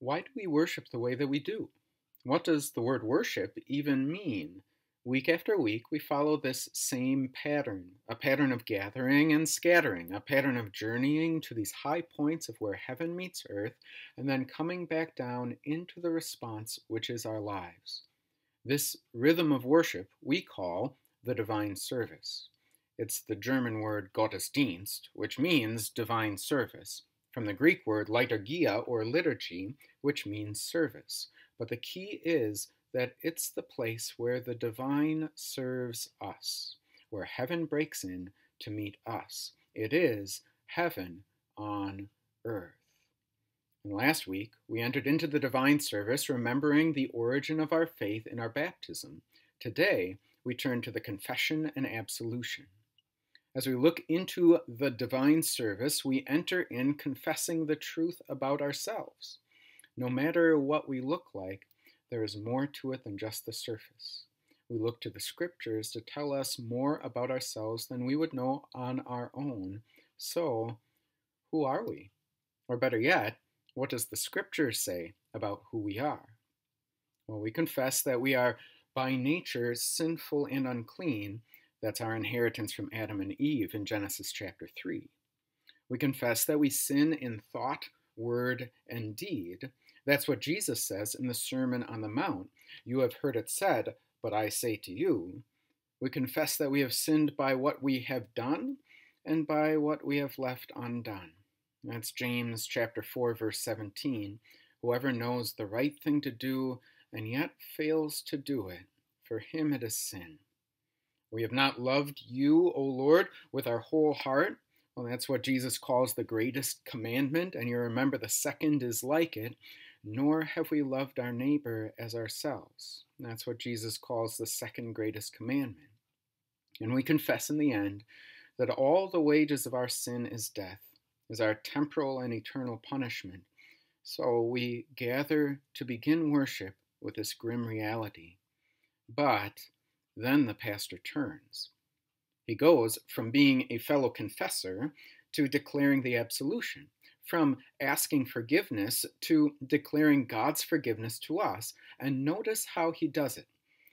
Why do we worship the way that we do? What does the word worship even mean? Week after week, we follow this same pattern, a pattern of gathering and scattering, a pattern of journeying to these high points of where heaven meets earth, and then coming back down into the response, which is our lives. This rhythm of worship we call the divine service. It's the German word Gottesdienst, which means divine service, from the Greek word liturgia or liturgy, which means service. But the key is that it's the place where the divine serves us, where heaven breaks in to meet us. It is heaven on earth. And last week, we entered into the divine service, remembering the origin of our faith in our baptism. Today, we turn to the confession and absolution. As we look into the divine service, we enter in confessing the truth about ourselves. No matter what we look like, there is more to it than just the surface. We look to the scriptures to tell us more about ourselves than we would know on our own. So, who are we? Or better yet, what does the scripture say about who we are? Well, we confess that we are by nature sinful and unclean. That's our inheritance from Adam and Eve in Genesis chapter 3. We confess that we sin in thought, word, and deed. That's what Jesus says in the Sermon on the Mount. You have heard it said, but I say to you. We confess that we have sinned by what we have done and by what we have left undone. That's James chapter 4, verse 17. Whoever knows the right thing to do and yet fails to do it, for him it is sin. We have not loved you, O Lord, with our whole heart. Well, that's what Jesus calls the greatest commandment, and you remember the second is like it. Nor have we loved our neighbor as ourselves. That's what Jesus calls the second greatest commandment. And we confess in the end that all the wages of our sin is death, is our temporal and eternal punishment. So we gather to begin worship with this grim reality. But then the pastor turns. He goes from being a fellow confessor to declaring the absolution, from asking forgiveness to declaring God's forgiveness to us. And notice how he does it.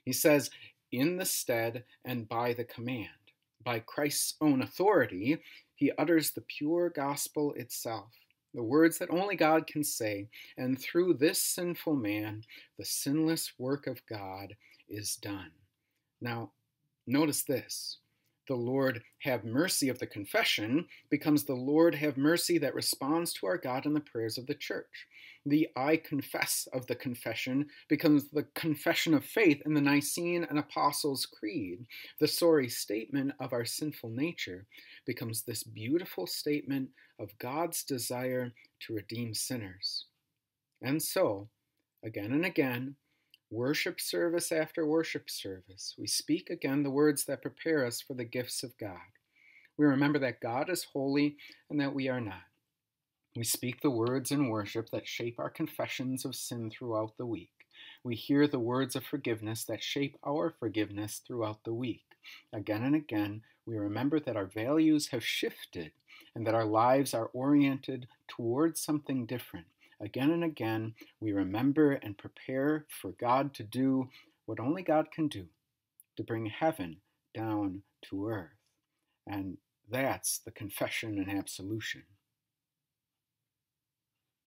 He says, in the stead and by the command. By Christ's own authority, he utters the pure gospel itself, the words that only God can say, and through this sinful man, the sinless work of God is done. Now, notice this. The Lord have mercy of the confession becomes the Lord have mercy that responds to our God in the prayers of the church. The I confess of the confession becomes the confession of faith in the Nicene and Apostles' Creed. The sorry statement of our sinful nature becomes this beautiful statement of God's desire to redeem sinners. And so, again and again, worship service after worship service, we speak again the words that prepare us for the gifts of God. We remember that God is holy and that we are not. We speak the words in worship that shape our confessions of sin throughout the week. We hear the words of forgiveness that shape our forgiveness throughout the week. Again and again, we remember that our values have shifted and that our lives are oriented towards something different. Again and again, we remember and prepare for God to do what only God can do, to bring heaven down to earth. And that's the confession and absolution.